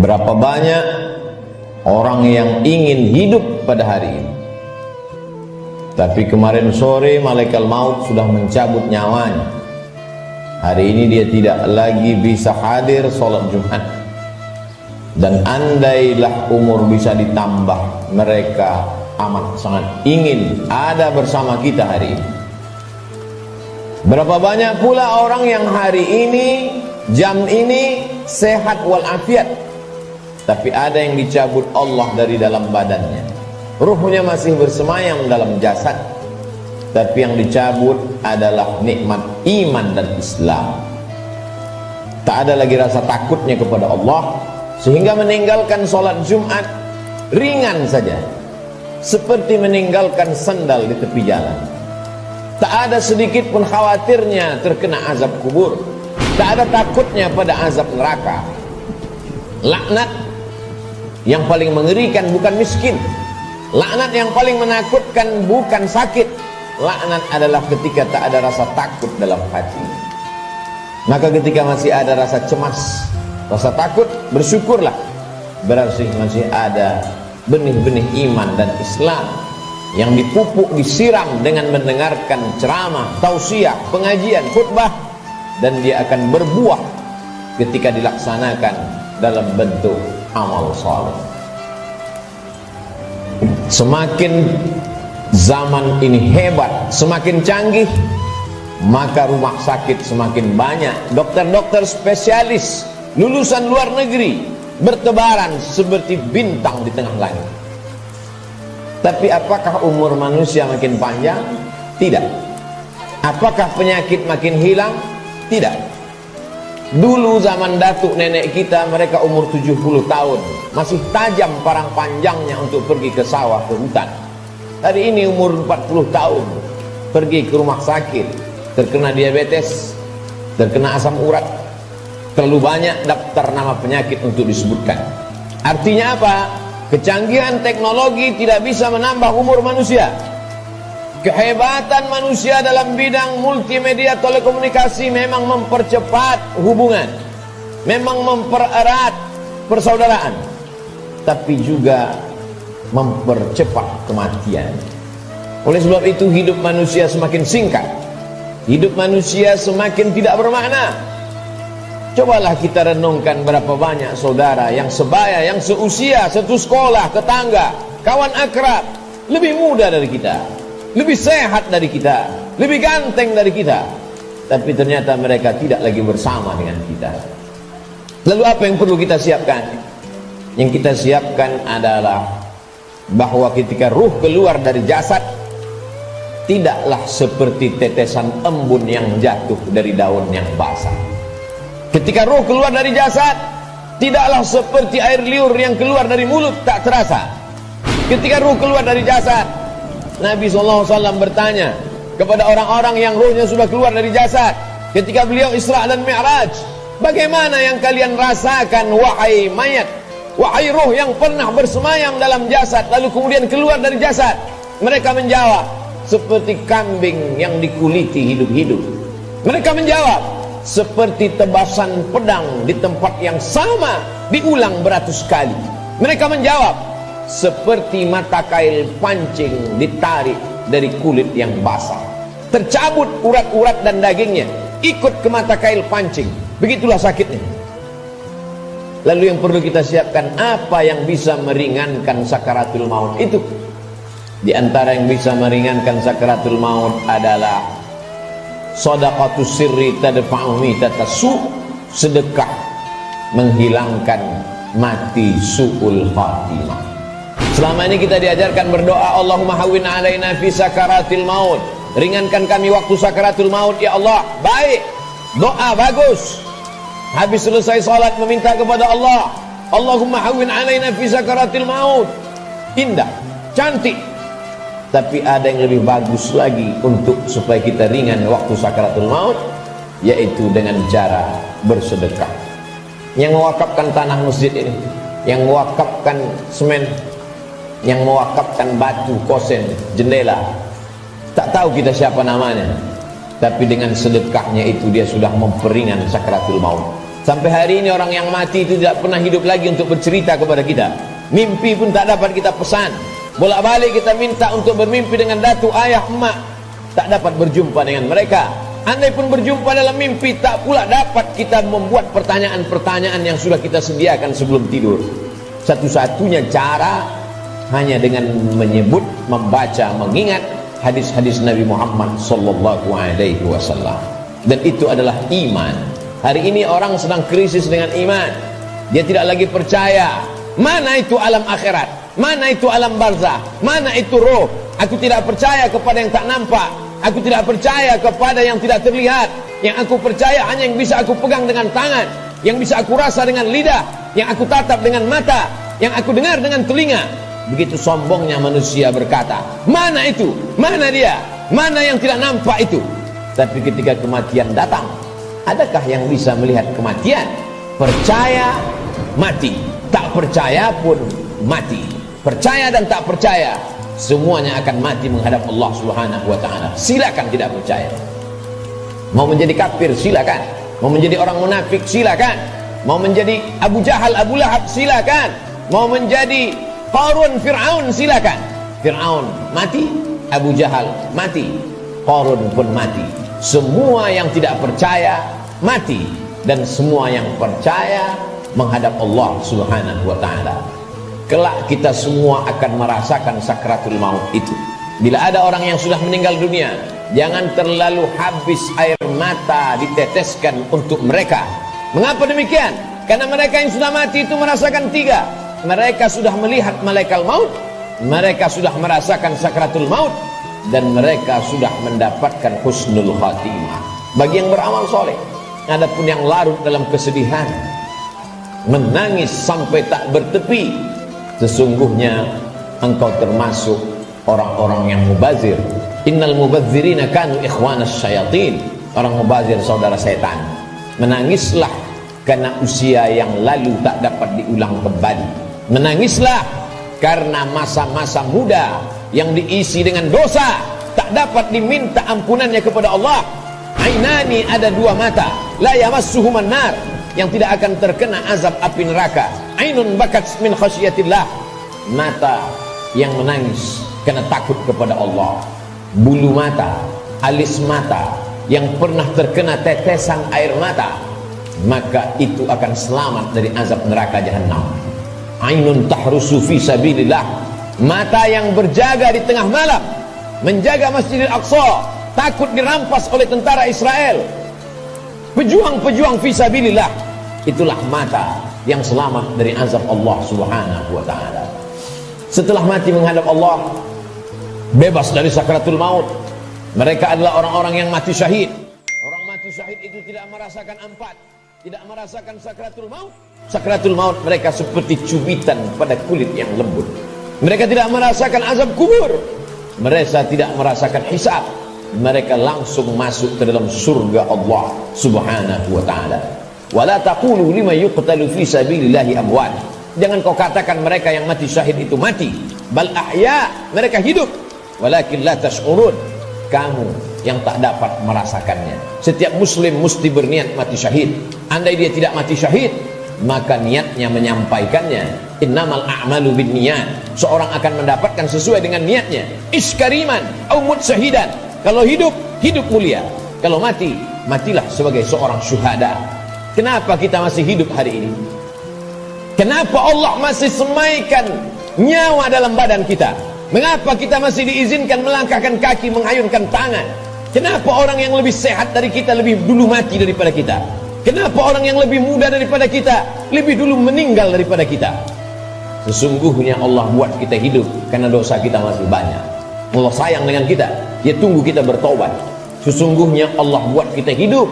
Berapa banyak orang yang ingin hidup pada hari ini, tapi kemarin sore malaikat maut sudah mencabut nyawanya. Hari ini dia tidak lagi bisa hadir sholat Jumat. Dan andailah umur bisa ditambah, mereka amat sangat ingin ada bersama kita hari ini. Berapa banyak pula orang yang hari ini, jam ini sehat walafiat, tapi ada yang dicabut Allah dari dalam badannya. Ruhnya masih bersemayam dalam jasad, tapi yang dicabut adalah nikmat iman dan Islam. Tak ada lagi rasa takutnya kepada Allah, sehingga meninggalkan sholat Jumat ringan saja, seperti meninggalkan sandal di tepi jalan. Tak ada sedikit pun khawatirnya terkena azab kubur, tak ada takutnya pada azab neraka. Laknat yang paling mengerikan bukan miskin, laknat yang paling menakutkan bukan sakit. Laknat adalah ketika tak ada rasa takut dalam hati. Maka ketika masih ada rasa cemas, rasa takut, bersyukurlah, berarti masih ada benih-benih iman dan Islam yang dipupuk, disiram dengan mendengarkan ceramah, tausiah, pengajian, khutbah, dan dia akan berbuah ketika dilaksanakan dalam bentuk amal saleh. Semakin zaman ini hebat, semakin canggih, maka rumah sakit semakin banyak, dokter-dokter spesialis lulusan luar negeri bertebaran seperti bintang di tengah langit. Tapi apakah umur manusia makin panjang? Tidak. Apakah penyakit makin hilang? Tidak. Dulu zaman datuk nenek kita, mereka umur 70 tahun, masih tajam parang panjangnya untuk pergi ke sawah, ke hutan. Hari ini umur 40 tahun, pergi ke rumah sakit, terkena diabetes, terkena asam urat. Terlalu banyak daftar nama penyakit untuk disebutkan. Artinya apa? Kecanggihan teknologi tidak bisa menambah umur manusia. Kehebatan manusia dalam bidang multimedia telekomunikasi memang mempercepat hubungan, memang mempererat persaudaraan, tapi juga mempercepat kematian. Oleh sebab itu hidup manusia semakin singkat, hidup manusia semakin tidak bermakna. Cobalah kita renungkan berapa banyak saudara yang sebaya, yang seusia, satu sekolah, tetangga, kawan akrab, lebih muda dari kita, lebih sehat dari kita, lebih ganteng dari kita, tapi ternyata mereka tidak lagi bersama dengan kita. Lalu apa yang perlu kita siapkan? Yang kita siapkan adalah bahwa ketika ruh keluar dari jasad, tidaklah seperti tetesan embun yang jatuh dari daun yang basah. Ketika ruh keluar dari jasad, tidaklah seperti air liur yang keluar dari mulut tak terasa. Ketika ruh keluar dari jasad, Nabi SAW bertanya kepada orang-orang yang ruhnya sudah keluar dari jasad ketika beliau Isra dan Mi'raj, bagaimana yang kalian rasakan wahai mayat, wahai ruh yang pernah bersemayam dalam jasad lalu kemudian keluar dari jasad? Mereka menjawab, seperti kambing yang dikuliti hidup-hidup. Mereka menjawab, seperti tebasan pedang di tempat yang sama diulang beratus kali. Mereka menjawab, seperti mata kail pancing ditarik dari kulit yang basah, tercabut urat-urat dan dagingnya ikut ke mata kail pancing. Begitulah sakitnya. Lalu yang perlu kita siapkan, apa yang bisa meringankan sakaratul maut itu? Di antara yang bisa meringankan sakaratul maut adalah shadaqatus sirri tadfa'u mitatasu, sedekah menghilangkan mati su'ul khatimah. Selama ini kita diajarkan berdoa, Allahumma hawwin alaina fi sakaratil maut, ringankan kami waktu sakaratul maut ya Allah. Baik, doa bagus. Habis selesai salat meminta kepada Allah, Allahumma hawwin alaina fi sakaratil maut, indah, cantik. Tapi ada yang lebih bagus lagi untuk supaya kita ringan waktu sakaratul maut, yaitu dengan cara bersedekah. Yang mewakafkan tanah masjid ini, yang mewakafkan semen, yang mewakafkan batu, kosen, jendela, tak tahu kita siapa namanya, tapi dengan sedekahnya itu dia sudah memperingan sakaratul maut. Sampai hari ini orang yang mati itu tidak pernah hidup lagi untuk bercerita kepada kita. Mimpi pun tak dapat kita pesan. Bolak-balik kita minta untuk bermimpi dengan datuk, ayah, emak, tak dapat berjumpa dengan mereka. Andai pun berjumpa dalam mimpi, tak pula dapat kita membuat pertanyaan-pertanyaan yang sudah kita sediakan sebelum tidur. Satu-satunya cara hanya dengan menyebut, membaca, mengingat hadis-hadis Nabi Muhammad sallallahu alaihi wasallam. Dan itu adalah iman. Hari ini orang sedang krisis dengan iman. Dia tidak lagi percaya. Mana itu alam akhirat? Mana itu alam barzah? Mana itu roh? Aku tidak percaya kepada yang tak nampak. Aku tidak percaya kepada yang tidak terlihat. Yang aku percaya hanya yang bisa aku pegang dengan tangan, yang bisa aku rasa dengan lidah, yang aku tatap dengan mata, yang aku dengar dengan telinga. Begitu sombongnya manusia berkata, mana itu? Mana dia? Mana yang tidak nampak itu? Tapi ketika kematian datang, adakah yang bisa melihat kematian? Percaya, mati. Tak percaya pun mati. Percaya dan tak percaya, semuanya akan mati menghadap Allah Subhanahu wa ta'ala. Silakan tidak percaya. Mau menjadi kafir, silakan. Mau menjadi orang munafik, silakan. Mau menjadi Abu Jahal, Abu Lahab, silakan. Mau menjadi Qarun, Fir'aun, silakan. Fir'aun mati, Abu Jahal mati, Qarun pun mati. Semua yang tidak percaya mati, dan semua yang percaya menghadap Allah Subhanahu wa ta'ala. Kelak kita semua akan merasakan sakratul maut itu. Bila ada orang yang sudah meninggal dunia, jangan terlalu habis air mata diteteskan untuk mereka. Mengapa demikian? Karena mereka yang sudah mati itu merasakan tiga. Mereka sudah melihat malaikat maut, mereka sudah merasakan sakratul maut, dan mereka sudah mendapatkan husnul khatimah. Bagi yang beramal soleh. Adapun yang larut dalam kesedihan, menangis sampai tak bertepi, sesungguhnya engkau termasuk orang-orang yang mubazir. Innal mubazirina kanu ikhwanas syayatin. Orang mubazir saudara setan. Menangislah karena usia yang lalu tak dapat diulang kembali. Menangislah karena masa-masa muda yang diisi dengan dosa tak dapat diminta ampunannya kepada Allah. Ainani, ada dua mata, la yamassuhuman nar, yang tidak akan terkena azab api neraka. Ainun bakat min khasyatillah, mata yang menangis karena takut kepada Allah. Bulu mata, alis mata yang pernah terkena tetesan air mata, maka itu akan selamat dari azab neraka jahanam. Ainun tahrusu fi sabilillah, mata yang berjaga di tengah malam menjaga Masjidil Aqsa, takut dirampas oleh tentara Israel. Pejuang-pejuang fi sabilillah, itulah mata yang selamat dari azab Allah Subhanahu wa ta'ala. Setelah mati menghadap Allah, bebas dari sakratul maut, mereka adalah orang-orang yang mati syahid. Orang mati syahid itu tidak merasakan empat, tidak merasakan sakratul maut. Sakratul maut mereka seperti cubitan pada kulit yang lembut. Mereka tidak merasakan azab kubur, mereka tidak merasakan hisab. Mereka langsung masuk ke dalam surga Allah Subhanahu wa ta'ala. Wala taqulu lima yuqtalu fi sabilillahi amwat. Jangan kau katakan mereka yang mati syahid itu mati. Bal ahya, mereka hidup. Walakin la tash'urun, kamu yang tak dapat merasakannya. Setiap muslim mesti berniat mati syahid. Andai dia tidak mati syahid, maka niatnya menyampaikannya. Innamal a'malu binniyat. Seorang akan mendapatkan sesuai dengan niatnya. Iskariman au mut syahidan. Kalau hidup, hidup mulia. Kalau mati, matilah sebagai seorang syuhada. Kenapa kita masih hidup hari ini? Kenapa Allah masih semaikan nyawa dalam badan kita? Mengapa kita masih diizinkan melangkahkan kaki, mengayunkan tangan? Kenapa orang yang lebih sehat dari kita lebih dulu mati daripada kita? Kenapa orang yang lebih muda daripada kita lebih dulu meninggal daripada kita? Sesungguhnya Allah buat kita hidup karena dosa kita masih banyak. Allah sayang dengan kita, Dia tunggu kita bertobat. Sesungguhnya Allah buat kita hidup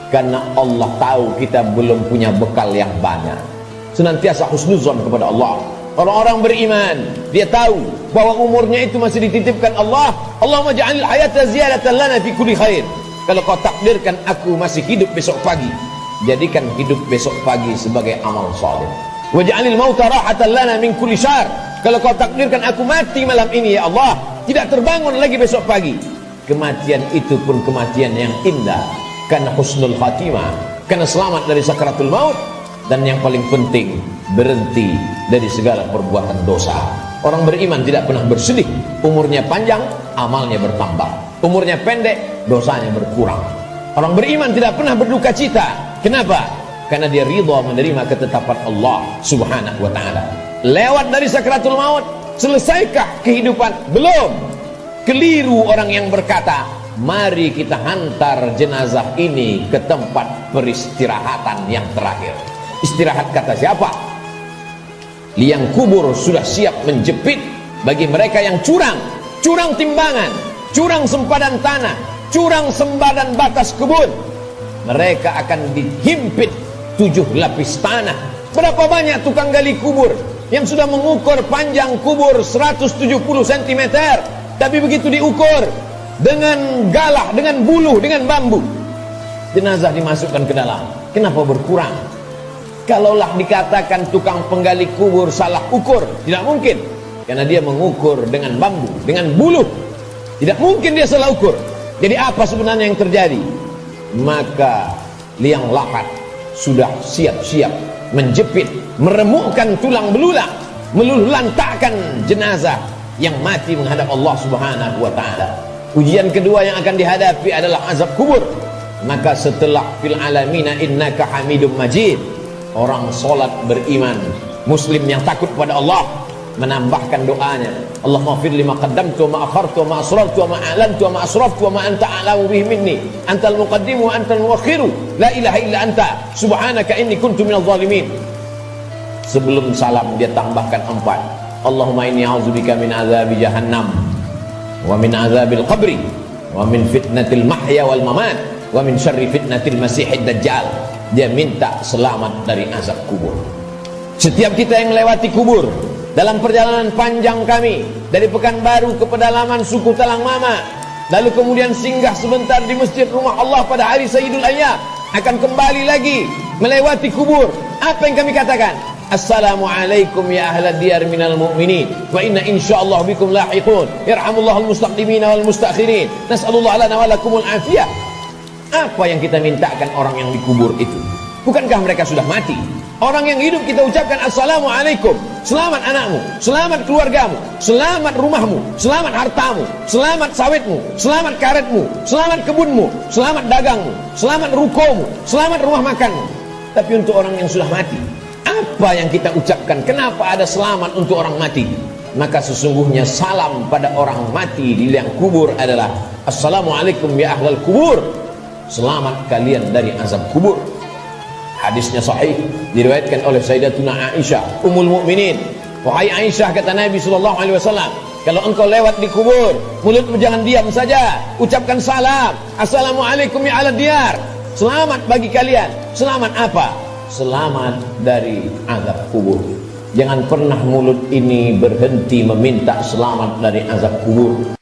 karena Allah tahu kita belum punya bekal yang banyak. Senantiasa husnuzon kepada Allah. Orang-orang beriman, dia tahu bahwa umurnya itu masih dititipkan Allah. Allahumma ja'alil hayata ziyadatan lana fi kulli khair. Kalau kau takdirkan aku masih hidup besok pagi, jadikan hidup besok pagi sebagai amal saleh. Waj'alil mauta rahatan lana min kulli syarr. Kalau kau takdirkan aku mati malam ini ya Allah, tidak terbangun lagi besok pagi, kematian itu pun kematian yang indah karena husnul khatimah. karena selamat dari sakaratul maut. Dan yang paling penting, berhenti dari segala perbuatan dosa. Orang beriman tidak pernah bersedih. Umurnya panjang, amalnya bertambah. Umurnya pendek, dosanya berkurang. Orang beriman tidak pernah berduka cita. Kenapa? Karena dia ridha menerima ketetapan Allah subhanahu wa ta'ala. Lewat dari sakaratul maut, selesaikah kehidupan? Belum. Keliru orang yang berkata, mari kita hantar jenazah ini ke tempat peristirahatan yang terakhir. Istirahat kata siapa? Liang kubur sudah siap menjepit bagi mereka yang curang. Curang timbangan, curang sempadan tanah, curang sempadan batas kebun. Mereka akan dihimpit 7 lapis tanah. Berapa banyak tukang gali kubur yang sudah mengukur panjang kubur 170 cm, tapi begitu diukur dengan galah, dengan buluh, dengan bambu, jenazah dimasukkan ke dalam. Kenapa berkurang? Kalaulah dikatakan tukang penggali kubur salah ukur, tidak mungkin, karena dia mengukur dengan bambu, dengan buluh. Tidak mungkin dia salah ukur. Jadi apa sebenarnya yang terjadi? Maka liang lahat sudah siap-siap menjepit, meremukkan tulang belulang, meluluhlantakkan jenazah yang mati menghadap Allah subhanahu wa ta'ala. Ujian kedua yang akan dihadapi adalah azab kubur. Maka setelah fil alamina innaka hamidum majid, orang solat beriman, muslim yang takut pada Allah, menambahkan doanya, Allahumma fir lima qaddamtu wa ma akhartu wa ma asrartu wa ma a'lantu wa ma asraftu wa ma anta a'lamu bihi minni, antal muqaddimu wa antal muakhiru, la ilaha illa anta subhanaka inni kuntu minadh dhalimin. Sebelum salam dia tambahkan 4, Allahumma inni a'udzubika min azabi jahannam wa min azabil qabri wa min fitnatil mahya wal mamat wa min syarri fitnatil masihid dajjal. Dia minta selamat dari azab kubur. Setiap kita yang melewati kubur dalam perjalanan panjang kami dari Pekanbaru ke pedalaman suku Talang Mama, lalu kemudian singgah sebentar di masjid rumah Allah pada hari Sayyidul Ayyam, akan kembali lagi melewati kubur. Apa yang kami katakan? Assalamualaikum ya ahlad diyar minal mu'minin wa inna insyaallah bikum lahiqun yarhamullahul mustaqdimina wal mustakhirin nas'alullah lana wa lakumul afiyah. Apa yang kita mintakan orang yang dikubur itu? Bukankah mereka sudah mati? Orang yang hidup kita ucapkan Assalamualaikum, selamat anakmu, selamat keluargamu, selamat rumahmu, selamat hartamu, selamat sawitmu, selamat karetmu, selamat kebunmu, selamat dagangmu, selamat rukomu, selamat rumah makanmu. Tapi untuk orang yang sudah mati, apa yang kita ucapkan? Kenapa ada selamat untuk orang mati? Maka sesungguhnya salam pada orang mati di liang kubur adalah Assalamualaikum ya ahlal kubur, selamat kalian dari azab kubur. Hadisnya sahih, diriwayatkan oleh Sayyidatuna Aisyah Ummul Mukminin. Wahai Aisyah, kata Nabi SAW, kalau engkau lewat di kubur, mulutmu jangan diam saja, ucapkan salam, Assalamualaikum ya ahlad diyar, selamat bagi kalian. Selamat apa? Selamat dari azab kubur. Jangan pernah mulut ini berhenti meminta selamat dari azab kubur.